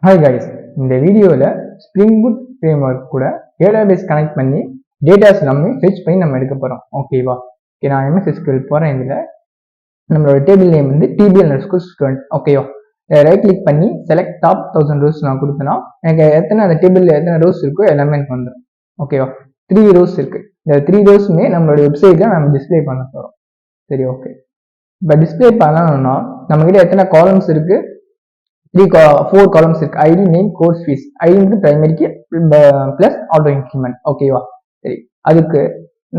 Hi guys, இந்த வீடியோவில் spring boot framework கூட டேட்டாபேஸ் கனெக்ட் பண்ணி டேட்டாஸ் எல்லாமே ஃபெச் பண்ணி நம்ம எடுக்க போகிறோம். ஓகேவா? ஓகே, நான் MSSQL போகிறேன். இதில் நம்மளோட டேபிள் நேம் வந்து TBL_student. ஓகேவா? ரைட் கிளிக் பண்ணி செலக்ட் டாப் 1000 ரோஸ் நான் கொடுத்தேன்னா எனக்கு அந்த டேபிளில் எத்தனை ரோஸ் இருக்கோ எல்லாமே எனக்கு வந்துடும். ஓகேவா? 3 ரோஸ் இருக்குது. இந்த 3 ரோஸுமே நம்மளோட வெப்சைட்டில் நம்ம டிஸ்பிளே பண்ண போகிறோம். சரி, ஓகே. இப்போ டிஸ்பிளே பண்ணணும்னா நம்மக்கிட்ட எத்தனை காலம்ஸ் இருக்குது? 4 columns இருக்கு. ID, name, course fees. ID வந்து primary key plus auto increment. ஓகேவா? சரி, அதுக்கு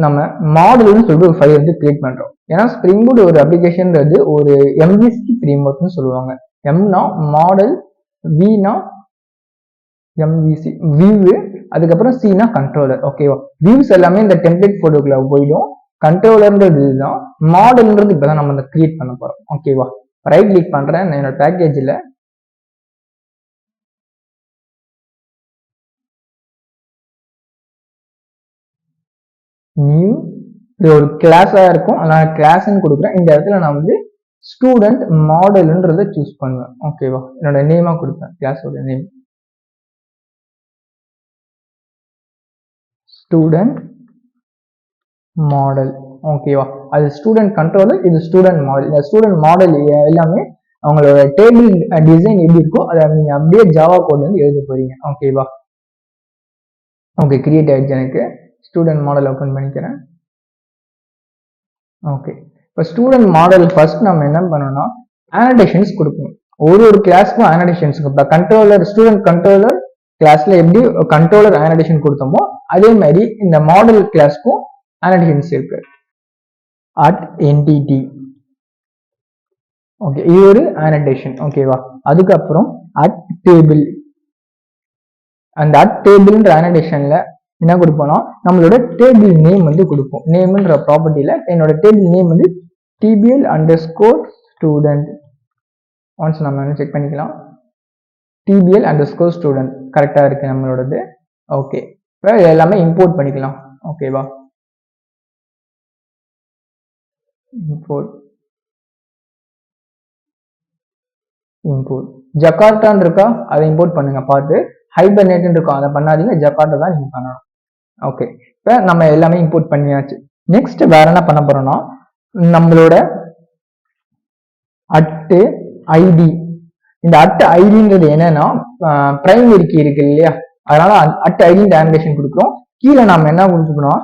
நம்ம மாடல்னு சொல்லிட்டு ஒரு ஃபைல் வந்து கிரியேட் பண்றோம். ஏன்னா ஸ்ப்ரிங் பூட் ஒரு அப்ளிகேஷன்றது ஒரு MVC ஃப்ரேம்வொர்க்னு சொல்லுவாங்க. எம்னா மாடல், வினா MVC வியூ, அதுக்கப்புறம் சினா கண்ட்ரோலர். ஓகேவா? வியூஸ் எல்லாமே இந்த டெம்ப்ளேட் போட்டோக்குள்ள போயிடும். கண்ட்ரோலர்ன்றது இதுதான். மாடல்ன்றது இப்பதான் நம்ம கிரியேட் பண்ண போறோம். ஓகேவா? ரைட் கிளிக் பண்றேன். என்னோட பேக்கேஜ்ல நியூ, இது ஒரு கிளாஸா இருக்கும். அதனால கிளாஸ்ன்னு கொடுக்குறேன். இந்த இடத்துல நான் வந்து ஸ்டூடெண்ட் மாடல்ன்றதை சூஸ் பண்ணுவேன். ஓகேவா? என்னோட நேமா கொடுப்பேன். கிளாஸோட நேம் ஸ்டூடெண்ட் மாடல். ஓகேவா? அது ஸ்டூடெண்ட் கண்ட்ரோலர், இது ஸ்டூடெண்ட் மாடல். இந்த ஸ்டூடெண்ட் மாடல் எல்லாமே அவங்களோட டேபிள் டிசைன் எப்படி இருக்கோ அதை நீங்க அப்படியே ஜாவா கோட்ல இருந்து எழுத போறீங்க. ஓகேவா? ஓகே, கிரியேட் ஆயிடுச்சு. எனக்கு ஸ்டூடெண்ட் மாடல் ஓப்பன் பண்ணிக்கிறேன். ஓகே, இப்போ ஸ்டூடெண்ட் மாடல் ஃபர்ஸ்ட் நம்ம என்ன பண்ணணும்னா ஆனடேஷன்ஸ் கொடுக்கணும். ஒரு கிளாஸ்க்கும் ஆனடேஷன்ஸ். இப்போ கண்ட்ரோலர், ஸ்டூடெண்ட் கண்ட்ரோலர் கிளாஸ்ல எப்படி கண்ட்ரோலர் ஆனடேஷன் கொடுத்தோமோ அதே மாதிரி இந்த மாடல் கிளாஸ்க்கும் ஆனடேஷன்ஸ் இருக்கு. At entity. ஓகே, இது ஒரு ஆனடேஷன். ஓகேவா? அதுக்கப்புறம் அட் டேபிள். அந்த அட் டேபிள்ன்ற ஆனடேஷன்ல என்ன கொடுப்போம்னா நம்மளோட டேபிள் நேம் வந்து கொடுப்போம். நேம்ன்ற ப்ராப்பர்ட்டியில என்னோட டேபிள் நேம் வந்து TBL_student. ஒன்ஸ் நம்ம செக் பண்ணிக்கலாம். TBL_student கரெக்டா இருக்கு நம்மளோடது. ஓகே, இப்போ எல்லாமே இம்போர்ட் பண்ணிக்கலாம். ஓகேவா? இம்போர்ட் ஜகார்டான்னு இருக்கா, அதை இம்போர்ட் பண்ணுங்க. பார்த்து ஹைபர்நேட் இருக்கும், அதை பண்ணாதீங்க. ஜகார்டா தான் நீங்க பண்ணணும். ஓகே, இப்போ நம்ம எல்லாமே இம்போர்ட் பண்ணியாச்சு. நெக்ஸ்ட் வேற என்ன பண்ண போறோம்னா நம்மளோட அட்டு ஐடி. இந்த அட்டு ஐடின்றது என்னன்னா பிரைமரி கீ இருக்கு இல்லையா, அதனால அட்டு ஐடி ஆனிமேஷன் கொடுக்குறோம். கீழே நாம என்ன கொடுத்துக்கணும்,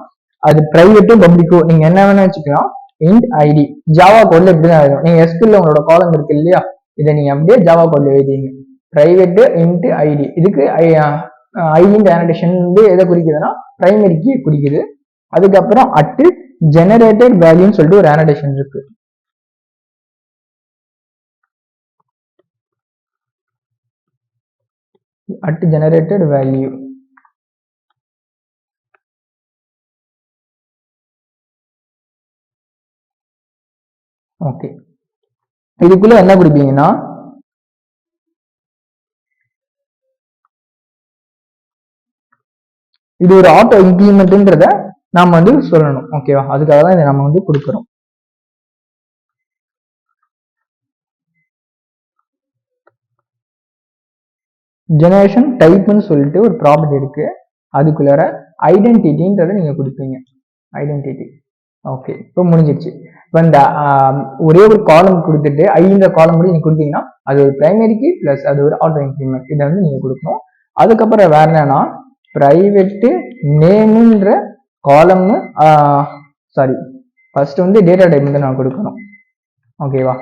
அது பிரைவேட்டோ பப்ளிக்கோ நீங்க என்ன வேணா வச்சுக்கலாம். இன்ட் ஐடி ஜாவா கோட்ல இப்படிதான் எழுதணும். நீங்க SQL உங்களோட காலம் இருக்கு இல்லையா, இதை நீங்க அப்படியே ஜாவா கோட்ல எழுதிங்க. Private int ID. இதுக்கு ஐடி ஆனிமேஷன் வந்து எதை குறிக்குதுன்னா பிரைமரி கீ குறிக்குது. அதுக்கப்புறம் அட்டு ஜெனரேட்டட் வேல்யூன்னு சொல்லிட்டு ஒரு ஆனடேஷன் இருக்கு. At generated value. ஓகே, இதுக்குள்ள என்ன கொடுப்பீங்கன்னா இது ஒரு ஆட்டோ இன்க்ரிமெண்ட்ன்றத நாம வந்து சொல்லணும். ஓகேவா? அதுக்காக தான் இதை நம்ம வந்து கொடுக்குறோம். ஜெனரேஷன் டைப்னு சொல்லிட்டு ஒரு ப்ராப்பர்ட்டி இருக்கு. அதுக்குள்ளார ஐடென்டிட்டின்றதை நீங்க கொடுப்பீங்க. ஐடென்டிட்டி. ஓகே, இப்போ முடிஞ்சிருச்சு. இப்போ இந்த ஒரே ஒரு காலம் கொடுத்துட்டு ஐன்ற காலம் கூட நீங்க கொடுத்தீங்கன்னா அது ஒரு பிரைமரி கீ பிளஸ் அது ஒரு ஆட்டோ இன்க்ரிமெண்ட். இதை வந்து நீங்க கொடுக்கணும். அதுக்கப்புறம் வேற என்னன்னா பிரைவேட்டு நேம்ன்ற காலம், சாரி ஃபர்ஸ்ட் வந்து டேட்டா டைப் வந்து நான் கொடுக்கணும். ஓகேவா?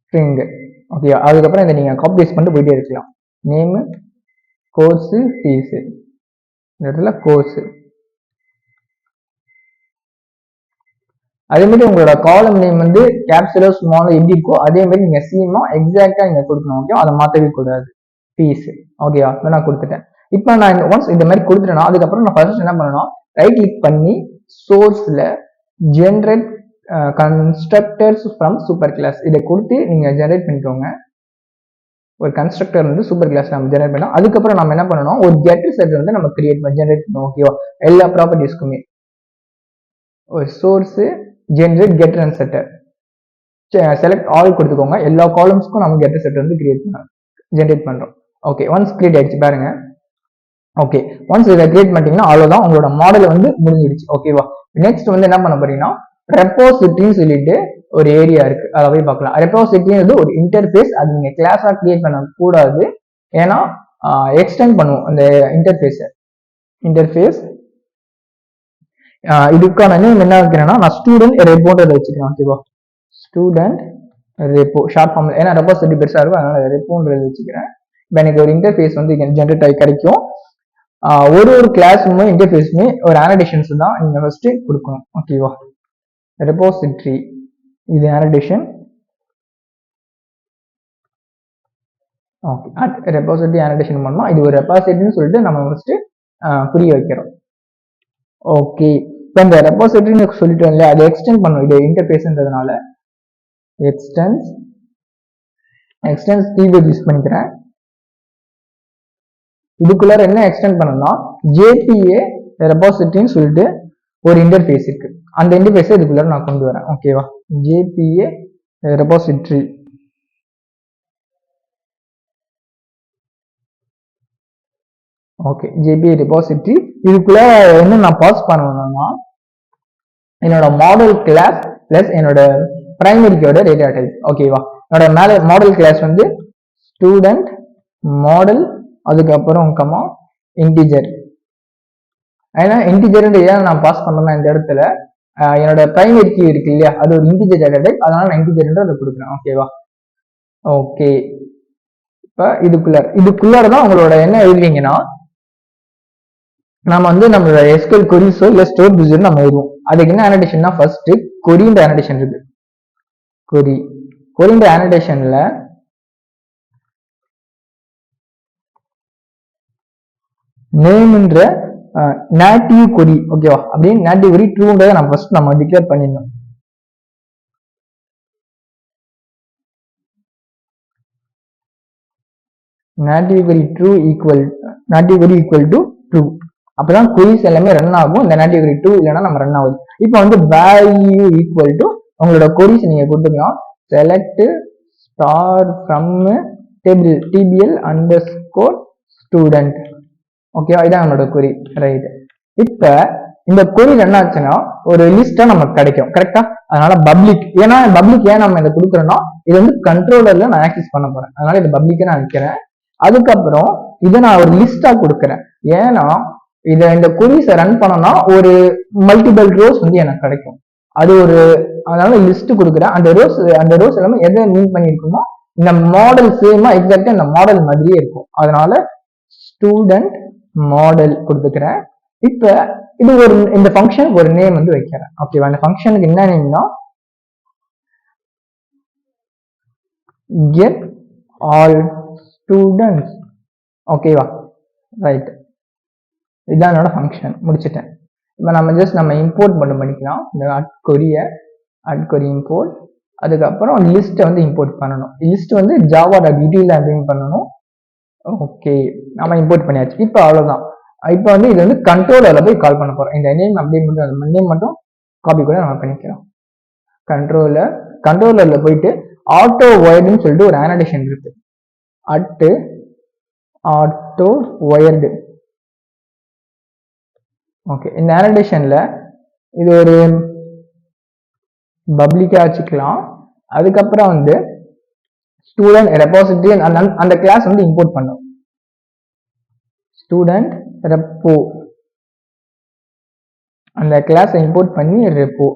ஸ்ட்ரிங். ஓகேவா? அதுக்கப்புறம் இதை நீங்க காப்பி பேஸ்ட் பண்ணிட்டு போயிட்டே இருக்கலாம். Name, course, fees. இந்த இடத்துல கோர்ஸ். அதே மாதிரி உங்களோட காலம் நேம் வந்து கேப்சுலோ ஸ்மாலோ எப்படி இருக்கோ அதே மாதிரி நீங்க சீமா எக்ஸாக்டா நீங்க கொடுக்கணும். ஓகே, அதை மாற்றவே கூடாது. ஃபீஸ். ஓகேவா? நான் கொடுத்துட்டேன். இப்போ நான் ஒன்ஸ் இந்த மாதிரி கொடுத்துட்டேன்னா அதுக்கப்புறம் நான் ஃபர்ஸ்ட் என்ன பண்ணணும், ரைட் கிளிக் பண்ணி சோர்ஸ்ல generate constructors from super class இதை கொடுத்து நீங்க ஜென்ரேட் பண்ணிக்கோங்க. ஒரு கன்ஸ்ட்ரக்டர் வந்து சூப்பர் கிளாஸ் நம்ம ஜென்ரேட் பண்ணோம். அதுக்கப்புறம் நம்ம என்ன பண்ணணும், ஒரு கெட் செட் வந்து நம்ம கிரியேட் பண்ணி ஜென்ரேட் பண்ணுவோம். ஓகேவா? எல்லா ப்ராப்பர்ட்டிஸ்க்குமே ஒரு source generate get run setter. Select all கொடுத்துக்கோங்க. எல்லா காலம்ஸ்க்கும் நம்ம கெட் செட் வந்து ஜென்ரேட் பண்றோம். ஓகே, ஒன்ஸ் கிரியேட் ஆயிடுச்சு பாருங்க. ஓகே, ஒன்ஸ் இதை கிரியேட் பண்ணிட்டீங்கன்னா அவ்வளவுதான், உங்களோட மாடல் வந்து முடிஞ்சிடுச்சு. ஓகேவா? நெக்ஸ்ட் வந்து என்ன பண்ண போறீங்கன்னா ரெப்போசிட்டரின்னு சொல்லிட்டு ஒரு ஏரியா இருக்கு, அதை போய் பார்க்கலாம். ரெப்போசிட்டரி ஒரு இன்டர்ஃபேஸ், அது நீங்க கிளாஸா கிரியேட் பண்ண கூடாது, ஏன்னா எக்ஸ்டெண்ட் பண்ணுவோம் அந்த இன்டர்ஃபேஸ். இதுக்கான நேம் என்ன வைக்கிறேன்னா நான் ஸ்டூடெண்ட் ரெப்போன்றதை வச்சுக்கிறேன். ஓகேவா? ஸ்டூடெண்ட் ரெப்போ ஷார்ட் ஃபார்ம், ஏன்னா ரெப்போசிட்டரி பெருசா இருக்கும், அதனால ரெப்போன்றதை வச்சுக்கிறேன். இப்போ எனக்கு ஒரு இன்டர்ஃபேஸ் வந்து ஜென்ரேட் ஆகி கிடைக்கும். ஒரு கிளாஸுமே இன்டர்ஃபேஸுமே ஒரு ஆனடேஷன்ஸ் தான் நீங்க ஃபர்ஸ்ட் கொடுக்கணும். ஓகேவா? ரெப்போசிட்டரி இது ஆனடேஷன். ஓகே, ரெப்போசிட்டரி ஆனடேஷன் பண்ணோம். இது ஒரு ரெப்போசிட்டரின்னு சொல்லிட்டு நம்ம ஃபர்ஸ்ட் புரிய வைக்கிறோம். ஓகே, இப்போ இந்த ரெப்போசிட்டரின்னு சொல்லிட்டோம் இல்லையா, அதை எக்ஸ்டெண்ட் பண்ணும். இது இன்டர்ஃபேஸ்ன்றதுனால எக்ஸ்டென்ஸ் கீவேர்ட் யூஸ் பண்ணிக்கிறேன். இதுக்குள்ள என்ன எக்ஸ்டெண்ட் பண்ணணும்னா ஜேபிஏ ரெப்போசிட்டரின்னு சொல்லிட்டு ஒரு இன்டர்ஃபேஸ் இருக்கு, அந்த இன்டர்ஃபேஸை இதுக்குள்ள நான் கொண்டு வரேன். ஓகேவா? JBA repository. Okay, JBA repository. இதுக்குள்ள என்ன நான் பாஸ் பண்ணணும்னா என்னோட மாடல் கிளாஸ் பிளஸ் என்னோட பிரைமரிக்கோட டேட்டா டைப். ஓகேவா? என்னோட மாடல் கிளாஸ் வந்து ஸ்டூடெண்ட் மாடல், அதுக்கப்புறம் கமா இன்டிஜர். ஏன்னா இன்டிஜர் ஏன் நான் பாஸ் பண்ணலாம் இந்த இடத்துல, என்னோட பிரைமரி கீ இருக்கு இல்லையா, அது ஒரு இன்டிஜர் டேட்டா டைப், அதனால நான் இன்டிஜர் அதை கொடுக்குறேன். ஓகேவா? ஓகே, இப்ப இதுக்குள்ளார தான் உங்களோட என்ன எழுதுவீங்கன்னா நம்ம வந்து நம்மளோட எஸ்கியூஎல் கொரிஸோ இல்ல ஸ்டோர் ப்ரொசீஜர் நம்ம எழுதுவோம். அதுக்கு என்ன ஆனடேஷன்னா ஃபர்ஸ்ட் கொரின்ற ஆனடேஷன் இருக்கு. கொரின்ற ஆனடேஷன்ல நேம்ன்ற நேட்டிவ் கொரி. ஓகேவா? அப்படின்னு நேட்டிவ் கொரி ட்ரூன்றதை நம்ம ஃபர்ஸ்ட் நம்ம டிக்ளேர் பண்ணிடணும். Native query equal to true. அப்பதான் கொரிஸ் எல்லாமே ரன் ஆகும். இந்த நேட்டிவ் கொரி ட்ரூ இல்லைன்னா நம்ம ரன் ஆகுது. இப்போ வந்து வேல்யூ ஈக்குவல் டு உங்களோட கொரிஸ் நீங்க கொடுத்துக்கலாம். Select star from table DPL underscore student. ஓகேவா? இதான் நம்மளோட கொரி. ரைட். இப்ப இந்த கொரி என்ன ஆச்சுன்னா ஒரு லிஸ்டா நமக்கு கிடைக்கும். கரெக்டா? அதனால பப்ளிக், ஏன்னா பப்ளிக் ஏன் நம்ம இதை கொடுக்குறோம்னா இது வந்து கண்ட்ரோலர்ல நான் ஆக்சஸ் பண்ண போறேன், அதனால இது பப்ளிக்கா நான் வைக்கிறேன். அதுக்கப்புறம் இதை நான் ஒரு லிஸ்டா கொடுக்குறேன், ஏன்னா இந்த கொரிஸை ரன் பண்ணனா ஒரு மல்டிபிள் ரோஸ் வந்து எனக்கு கிடைக்கும். அது ஒரு, அதனால லிஸ்ட் கொடுக்குறேன். அந்த ரோஸ் எல்லாமே எதை மீன் பண்ணிருக்குமோ இந்த மாடல் சேமா எக்ஸாக்டா இந்த மாடல் மாதிரியே இருக்கும். அதனால ஸ்டூடெண்ட் மாடல் கொடுத்துக்கிறேன். இப்ப இது இந்த ஃபங்க்ஷனுக்கு ஒரு நேம் வந்து வைக்கிறேன். ஓகேவா? இந்த ஃபங்க்ஷனுக்கு என்ன நேம்னா get all students. ஓகேவா? ரைட், இதுதான் என்னோட ஃபங்க்ஷன். முடிச்சிட்டேன். இப்போ நம்ம இம்போர்ட் மட்டும் பண்ணிக்கலாம். இந்த கொரி இம்போர்ட், அதுக்கப்புறம் லிஸ்ட்டை வந்து இம்போர்ட் பண்ணணும். லிஸ்ட் வந்து java.util பண்ணணும். ஓகே, நம்ம இம்போர்ட் பண்ணியாச்சு. இப்போ அவ்வளவுதான். இப்போ வந்து இது வந்து கண்ட்ரோலர்ல போய் கால் பண்ண போறோம். இந்த நேம் அப்படியே மட்டும் நேம் மட்டும் காப்பி கூட நம்ம பண்ணிக்கலாம். கண்ட்ரோலர்ல போயிட்டு ஆட்டோ ஒயர்டுன்னு சொல்லிட்டு ஒரு ஆனடேஷன் இருக்கு. Auto wired. ஓகே, இந்த ஆனடேஷன்ல இது ஒரு பப்ளிக்கா வச்சுக்கலாம். அதுக்கப்புறம் வந்து ஸ்டூடெண்ட் ரெப்போசிட்டரி அந்த கிளாஸ் வந்து இம்போர்ட் பண்ணும். ஸ்டூடெண்ட் ரெப்போ அந்த கிளாஸை இம்போர்ட் பண்ணி ரெப்போ.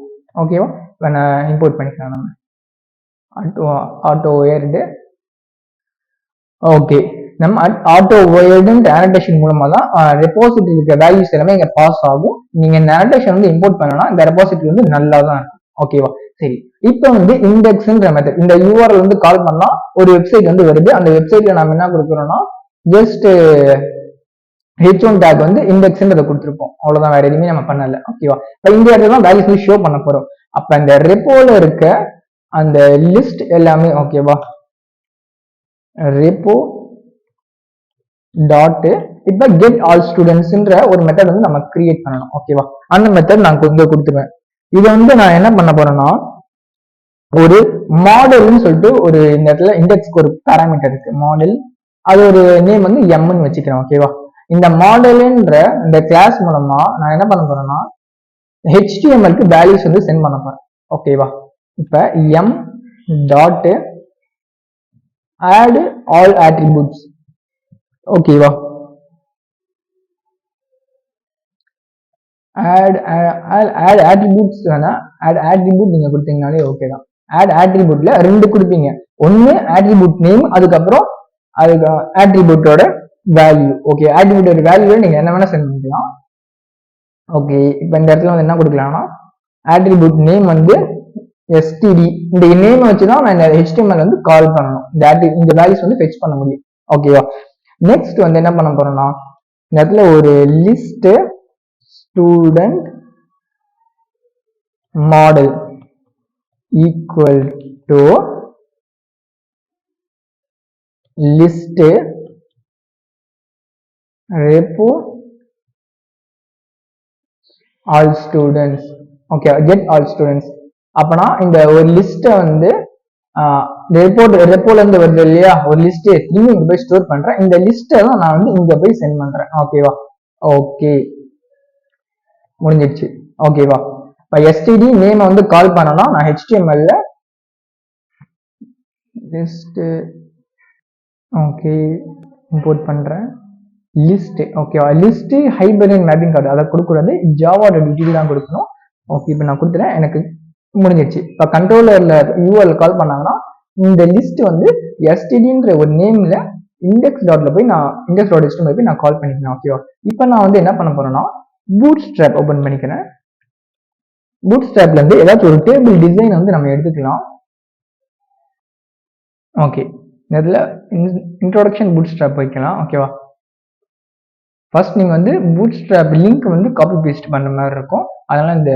ஓகேவா? இப்போ நான் இம்போர்ட் பண்ணிக்கலாம் நம்ம ஆட்டோ ஒயர்டு. ஓகே, நம்ம ஆட்டோ ஒயர்டு ஆனடேஷன் மூலமா தான் ரெப்போசிட்டரி இருக்க வேல்யூஸ் எல்லாமே இங்க பாஸ் ஆகும். நீங்க இந்த ஆனடேஷன் வந்து இம்போர்ட் பண்ணனா இந்த ரெப்போசிட்டரி வந்து நல்லா தான் இருக்கும். ஓகேவா? சரி, இப்போ வந்து இண்டெக்ஸ்ன்ற மெத்தட், இந்த யூஆர்எல் வந்து கால் பண்ணா ஒரு வெப்சைட் வந்து வருது. அந்த வெப்சைட்ல நம்ம என்ன கொடுக்குறோம்னா ஜஸ்ட் h1 டேக் வந்து இண்டெக்ஸ்ன்றதை கொடுத்துருப்போம். அவ்வளவுதான், வேற எதுவுமே நம்ம பண்ணல. ஓகேவா? இப்போ இந்த இடத்துல தான் வேல்யூஸ் வந்து ஷோ பண்ண போறோம். அப்ப இந்த ரெப்போல இருக்க அந்த லிஸ்ட் எல்லாமே, ஓகேவா, ரெப்போ டாட் இப்ப கெட் ஆல் ஸ்டூடெண்ட்ஸ்ன்ற ஒரு மெத்தட் வந்து நம்ம கிரியேட் பண்ணணும். ஓகேவா? அந்த மெத்தட் நான் இங்க கொடுத்துருவேன். இதை வந்து நான் என்ன பண்ண போறேன்னா ஒரு மாடல்னு சொல்லிட்டு ஒரு இந்த இடத்துல இண்டெக்ஸ்க்கு ஒரு பேராமீட்டர் இருக்கு மாடல், அது ஒரு நேம் வந்து எம்னு வச்சுக்கிறேன். ஓகேவா? இந்த மாடல்ன்ற இந்த கிளாஸ் மூலமா நான் என்ன பண்ண போறேன்னா ஹெச்டிஎம்எல்க்கு வேல்யூஸ் வந்து சென்ட் பண்ண போறேன். ஓகேவா? இப்ப M dot add all attributes. ஓகேவா? ஆட் ஆட்ரிபியூட்ஸ் வேணா ஆட் ஆட்ரிபியூட் நீங்க கொடுத்தீங்கனாலே ஓகே தான். ஆட் ஆட்ரிபியூட்ல ரெண்டு கொடுப்பீங்க, ஒன்னு ஆட்ரிபியூட் நேம், அதுக்கப்புறம் அதுக்கு ஆட்ரிபியூட்டோட வேல்யூ. ஓகே, ஆட்ரிபியூட்டோட வேல்யூ நீங்க என்ன வேணா சென்ட் பண்ணிக்கலாம். ஓகே, இப்போ இந்த இடத்துல வந்து என்ன கொடுக்கலாம்னா ஆட்ரிபியூட் நேம் வந்து std, இந்த நேம் வச்சுதான் நான் இந்த HTML வந்து கால் பண்ணணும், இந்த வேல்யூஸ் வந்து ஃபெச் பண்ண முடியும். ஓகேவா? நெக்ஸ்ட் வந்து என்ன பண்ண போறோம்னா இந்த இடத்துல ஒரு list student model equal to list repo all students. Okay, get all students. அப்பனா இந்த ஒரு லிஸ்ட வந்து ரெப்போல இருந்து வருது இல்லையா, ஒரு லிஸ்ட் திரும்பி இங்க போய் ஸ்டோர் பண்றேன். இந்த லிஸ்ட தான் நான் வந்து இங்க போய் சென்ட் பண்றேன். ஓகேவா? ஓகே, முடிஞ்சிடுச்சு. ஓகேவா? இப்ப std நேம் வந்து கால் பண்ணனா நான் HTML ல லிஸ்ட் ஓகே இம்போர்ட் பண்றேன். லிஸ்ட். ஓகேவா? லிஸ்ட் ஹைபர்லைன் மேப்பிங் கார்டு அதை கொடுக்கூடாது, ஜாவா டிடி தான் கொடுக்கணும். ஓகே, இப்போ நான் கொடுத்துறேன், எனக்கு முடிஞ்சிடுச்சு. இப்போ கண்ட்ரோலர்ல யூஆர்எல் கால் பண்ணாங்கன்னா இந்த லிஸ்ட் வந்து stdன்ற ஒரு நேம்ல இண்டெக்ஸ் டாட்ல போய் நான் இண்டெக்ஸ் டாட் HTML போய் நான் கால் பண்ணிக்கிறேன். ஓகேவா? இப்போ நான் வந்து என்ன பண்ண போறேன்னா பூட் ஸ்ட்ராப் ஓபன் பண்ணிக்கிறேன். பூட் ஸ்ட்ராப்ல இருந்து ஏதாச்சும் ஒரு டேபிள் டிசைன் வந்து நம்ம எடுத்துக்கலாம். ஓகே, இதுல இன்ட்ரோடக்ஷன் பூட் ஸ்ட்ராப் வைக்கலாம். ஓகேவா? ஃபர்ஸ்ட் நீங்க வந்து பூட் ஸ்ட்ராப் லிங்க் வந்து காப்பி பேஸ்ட் பண்ற மாதிரி இருக்கும். அதனால இந்த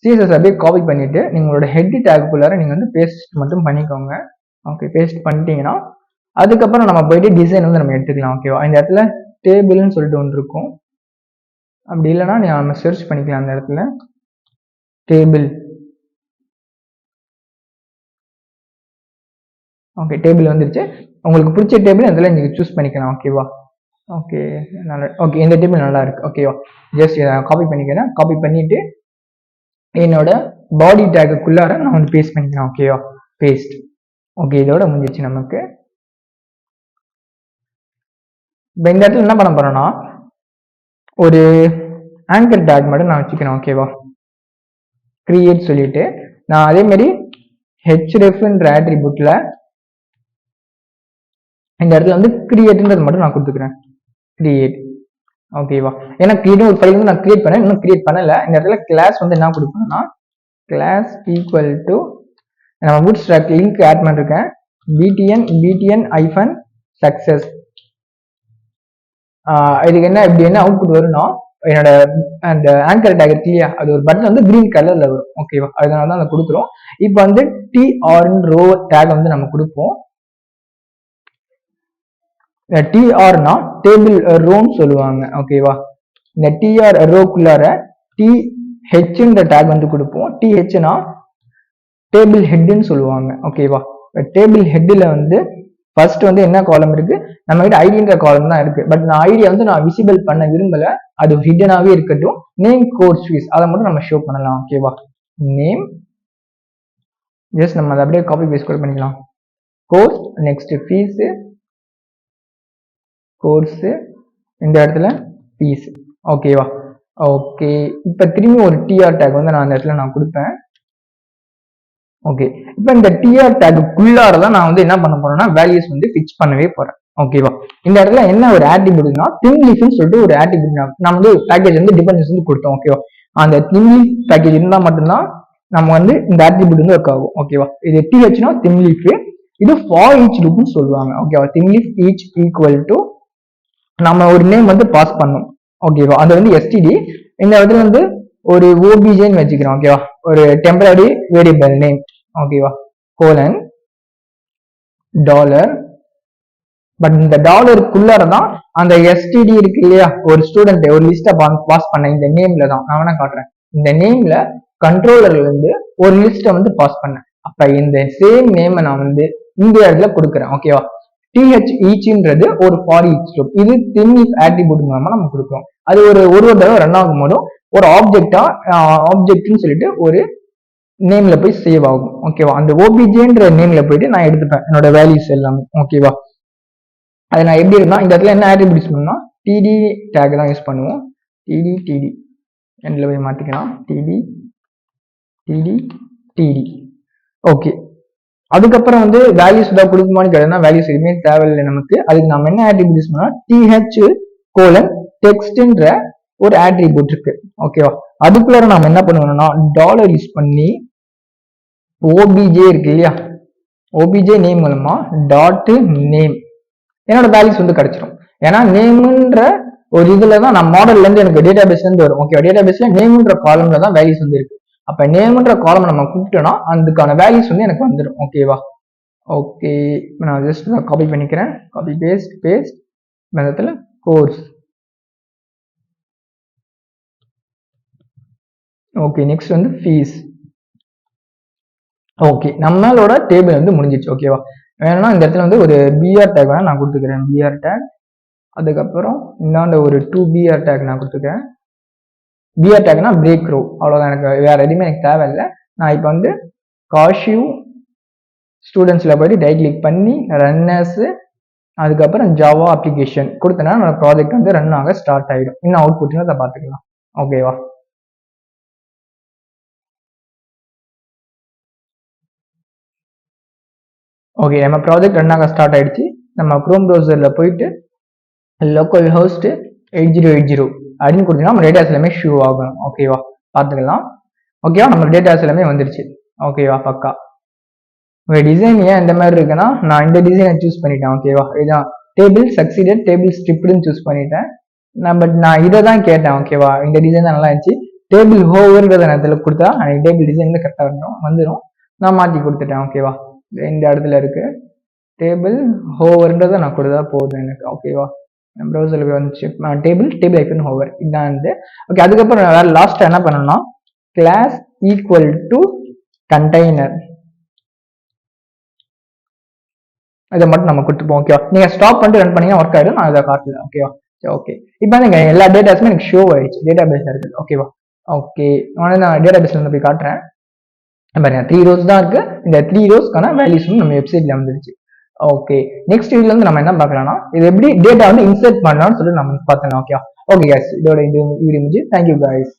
CSS அப்படியே காப்பி பண்ணிட்டு நீங்களோட ஹெட் டேக்குள்ளார நீங்க வந்து பேஸ்ட் மட்டும் பண்ணிக்கோங்க. ஓகே, பேஸ்ட் பண்ணிட்டீங்கன்னா அதுக்கப்புறம் நம்ம போயிட்டு டிசைன் வந்து நம்ம எடுத்துக்கலாம். ஓகேவா? இந்த இடத்துல டேபிள்னு சொல்லிட்டு ஒன்று இருக்கும், அப்படி இல்லைன்னா நம்ம சர்ச் பண்ணிக்கலாம். அந்த இடத்துல டேபிள். ஓகே, டேபிள் வந்துருச்சு. உங்களுக்கு பிடிச்ச டேபிள் அதில் நீங்க சூஸ் பண்ணிக்கலாம். ஓகேவா? ஓகே, நல்லா. ஓகே, இந்த டேபிள் நல்லா இருக்கு. ஓகேவா? ஜஸ்ட் காப்பி பண்ணிக்கிறேன். காப்பி பண்ணிட்டு என்னோட பாடி டேக்குள்ளார நான் வந்து பேஸ்ட் பண்ணிக்கிறேன். ஓகேவா? பேஸ்ட். ஓகே, இதோட முடிஞ்சிச்சு நமக்கு. இப்போ இந்த இடத்துல என்ன பண்ண போறேன்னா ஒரு ஆங்கர் டேக் மட்டும் நான் வச்சுக்கிறேன். ஓகேவா? கிரியேட் சொல்லிட்டு நான் அதே மாதிரி hrefன்ற ஆட்ரிபியூட்ல இந்த இடத்துல வந்து கிரியேட்ன்றது மட்டும் நான் கொடுத்துக்கிறேன். கிரியேட். ஓகேவா? ஏன்னா கிரியேட் ஒரு ஃபைல் வந்து நான் கிரியேட் பண்ணேன், இன்னும் கிரியேட் பண்ணல. இந்த இடத்துல கிளாஸ் வந்து என்ன கொடுப்பேன்னா கிளாஸ் ஈக்குவல் டு நம்ம பூட் ஸ்ட்ராப் லிங்க் ஆட் பண்ணிருக்கேன், btn -success. இதுக்கு என்ன இப்படி என்ன அவுட்புட் வரும்னா என்னோட அந்த ஆங்கர் டேக் இருக்கு இல்லையா, அது ஒரு பட்டன் வந்து கிரீன் கலர்ல வரும். ஓகேவா? அதனால தான் அதை கொடுக்குறோம். இப்போ வந்து tr ரோ டேக் வந்து நம்ம கொடுப்போம். tr-னா டேபிள் ரோன்னு சொல்லுவாங்க. ஓகேவா? இந்த tr ரோக்குள்ளார th-ன்ற டேக் வந்து கொடுப்போம். th-னா டேபிள் ஹெட்னு சொல்லுவாங்க. ஓகேவா? டேபிள் ஹெட்ல வந்து ஃபர்ஸ்ட் வந்து என்ன காலம் இருக்கு, நம்ம கிட்ட ஐடின்ற காலம் தான் இருக்கு. பட் நான் ஐடியா வந்து நான் விசிபிள் பண்ண விரும்பல, அது ஹிடனாவே இருக்கட்டும். நேம் கோர்ஸ் ஃபீஸ் அதை மட்டும் நம்ம ஷோ பண்ணலாம். ஓகேவா? நேம் ஜஸ்ட் நம்ம அதை அப்படியே காப்பி பேஸ்ட் கூட பண்ணிக்கலாம். கோர்ஸ், நெக்ஸ்ட் ஃபீஸ், கோர்ஸ், இந்த இடத்துல ஃபீஸ். ஓகேவா? ஓகே, இப்போ திரும்பி ஒரு tr டேக் வந்து நான் அந்த இடத்துல நான் கொடுப்பேன். ஓகே, இப்போ இந்த tr டேக்குள்ளார தான் நான் வந்து என்ன பண்ண போறேன்னா வேல்யூஸ் வந்து பிச் பண்ணவே போறேன். ஓகேவா? இந்த இடத்துல என்ன ஒரு ஆட்ரிபியூட்னா Thymeleafன்னு சொல்லிட்டு ஒரு ஆட்ரிபியூட் நம்ம வந்து பேக்கேஜ் வந்து டிபெண்டன்சி வந்து கொடுத்தோம். ஓகேவா? அந்த Thymeleaf பேக்கேஜ் இருந்தா மட்டும்தான் நம்ம வந்து இந்த ஆட்ரிபியூட் வந்து ஒர்க் ஆகும். ஓகேவா? இது th-னா Thymeleaf, இது for each loopனு சொல்லுவாங்க. ஓகேவா? Thymeleaf each ஈக்குவல் டு நம்ம ஒரு நேம் வந்து பாஸ் பண்ணணும். ஓகேவா? அது வந்து std. இந்த இடத்துல வந்து ஒரு objன்னு வச்சுக்கிறோம். ஓகேவா? ஒரு டெம்பரரி வேரியபிள் நேம். ஓகேவா? Colon dollar. பட் இந்த டாலருக்குள்ளார தான் அந்த std இருக்கு இல்லையா, ஒரு ஸ்டூடெண்ட் ஒரு லிஸ்ட பாஸ் பண்ண இந்த நேம்ல தான் நான் வேணா காட்டுறேன். இந்த நேம்ல கண்ட்ரோலர்ல இருந்து ஒரு லிஸ்ட வந்து பாஸ் பண்ணேன். அப்ப இந்த சேம் நேம் நான் வந்து இந்த இடத்துல கொடுக்குறேன். ஓகேவா? டிஹெச் ஈச்ன்றது ஒரு ஃபார் ஈச் லூப். இது தின்இஃப் ஆட்ரிபியூட் மூலமா நம்ம கொடுக்குறோம். அது ஒரு தடவை ரன் ஆகும் போதும் ஒரு ஆப்ஜெக்ட்னு சொல்லிட்டு ஒரு நேம்ல போய் சேவ் ஆகும். ஓகேவா? அந்த ஓபிஜேன்ற நேம்ல போயிட்டு நான் எடுத்துப்பேன் என்னோட வேல்யூஸ் எல்லாமே. ஓகேவா? அதை நான் எப்படி இருந்தா இந்த இடத்துல என்ன ஆட்ரிபியூட்ஸ் பண்ணா டிடி டேக் தான் யூஸ் பண்ணுவோம். டிடி எண்ட்ல போய் மாத்திக்கலாம். டிடி. ஓகே. அதுக்கப்புறம் வந்து வேல்யூஸ் தான் கொடுக்குமான்னு கேட்டா வேல்யூஸ் எதுவுமே தேவையில்லை நமக்கு. அதுக்கு நம்ம என்ன ஆட்ரிபியூட் யூஸ் பண்ணா TH:text ஒரு ஆட்ரிபியூட் இருக்கு. ஓகேவா? அதுக்குள்ள நாம என்ன பண்ணுவோம்னா டாலர் யூஸ் பண்ணி ஓபிஜே இருக்கு இல்லையா, ஓபிஜே நேம் மூலமா டாட் நேம் என்னோட வேல்யூஸ் வந்து கிடைச்சிடும். ஏன்னா நேம்ன்ற ஒரு இதுல தான் நான் மாடல்ல இருந்து எனக்கு டேட்டா பேஸ்ல இருந்து வரும். ஓகே, டேட்டா பேஸ்ல நேம்ன்ற காலம்ல தான் வேல்யூஸ் வந்து இருக்கு. அப்ப நேம்ன்ற காலம் நம்ம கூப்பிட்டோம்னா அதுக்கான வேல்யூஸ் வந்து எனக்கு வந்துடும். ஓகேவா? ஓகே, நான் ஜஸ்ட் காப்பி பண்ணிக்கிறேன். காப்பி பேஸ்ட் இடத்துல கோர்ஸ். ஓகே, நெக்ஸ்ட் வந்து ஃபீஸ். ஓகே, நம்மளோட டேபிள் வந்து முடிஞ்சிச்சு. ஓகேவா? வேணும்னா இந்த இடத்துல வந்து ஒரு பிஆர் டேக் வேணா நான் கொடுத்துக்கிறேன். பிஆர் டேக், அதுக்கப்புறம் இந்தாண்ட ஒரு 2 பிஆர் டேக் நான் கொடுத்துக்கிறேன். பிஆர் டேக்னா பிரேக் ரோ, அவ்வளோதான். எனக்கு வேற எதுவுமே எனக்கு தேவையில்லை. நான் இப்போ வந்து காஷிவ் ஸ்டூடெண்ட்ஸ்ல போயிட்டு ரைட் கிளிக் பண்ணி ரன்னர்ஸ், அதுக்கப்புறம் ஜாவா அப்ளிகேஷன் கொடுத்தனா என்னோட ப்ராஜெக்ட் வந்து ரன் ஆக ஸ்டார்ட் ஆயிடும். இன்னும் அவுட்புட் அதை பார்த்துக்கலாம். ஓகேவா? ஓகே, நம்ம ப்ராஜெக்ட் ரன் ஆக ஸ்டார்ட் ஆயிடுச்சு. நம்ம குரோம் ப்ரௌசர்ல போயிட்டு லோக்கல் ஹோஸ்ட் 8080 அப்படின்னு கொடுத்தீங்கன்னா நம்ம டேட்டாஸ் எல்லாமே ஷூ ஆகணும். ஓகேவா? பார்த்துக்கலாம். ஓகேவா? நம்ம டேட்டாஸ் எல்லாமே வந்துருச்சு. ஓகேவா? பக்கா. உங்க டிசைன் ஏன் இந்த மாதிரி இருக்குன்னா நான் இந்த டிசைனை சூஸ் பண்ணிட்டேன். ஓகேவா? இதான் டேபிள் சக்சீடட், டேபிள் ஸ்ட்ரிப்டுன்னு சூஸ் பண்ணிட்டேன். பட் நான் இதை தான் கேட்டேன். ஓகேவா? இந்த டிசைன் தான் நல்லா இருந்துச்சு. டேபிள் ஹோவர்ன்றத நான் இதில் கொடுத்தா எனக்கு டேபிள் டிசைன் கரெக்டாக வந்துடும். நான் மாற்றி கொடுத்துட்டேன். ஓகேவா? இந்த இடத்துல இருக்கு டேபிள் ஹோவர்ன்றதை நான் கொடுத்தா போதும் எனக்கு. ஓகேவா? ப்ரௌசருக்கு வந்துச்சு டேபிள் ஐக்கன் ஹோவர் இதுதான் இருந்து. ஓகே, அதுக்கப்புறம் வேற லாஸ்ட் என்ன பண்ணணும்னா கிளாஸ் ஈக்குவல் டு கண்டெய்னர் இதை மட்டும் நம்ம கொடுத்துப்போம். ஓகேவா? நீங்க ஸ்டாப் பண்ணிட்டு ரன் பண்ணீங்கன்னா ஒர்க் ஆயிடும். நான் இதை காட்டல. ஓகேவா? ஓகே, இப்போ வந்து எல்லா டேட்டாஸுமே எனக்கு ஷோ ஆயிடுச்சு, டேட்டா பேஸ்ல இருக்கு. ஓகேவா? ஓகே, நான் டேட்டா பேஸ்ல இருந்து போய் காட்டுறேன். பாருங்க 3 rows தான் இருக்கு. இந்த 3 rowsக்கான வேல்யூஸ் நம்ம வெப்சைட்ல வந்துருச்சு. ஓகே, நெக்ஸ்ட் வீடியோல இருந்து நம்ம என்ன பார்க்கலாம்னா இது எப்படி டேட்டா வந்து இன்சர்ட் பண்ணலாம்னு சொல்லி நம்ம பார்த்தோம். ஓகே கைஸ், இதோட இது வீடியோ முடிஞ்சு. Thank you guys.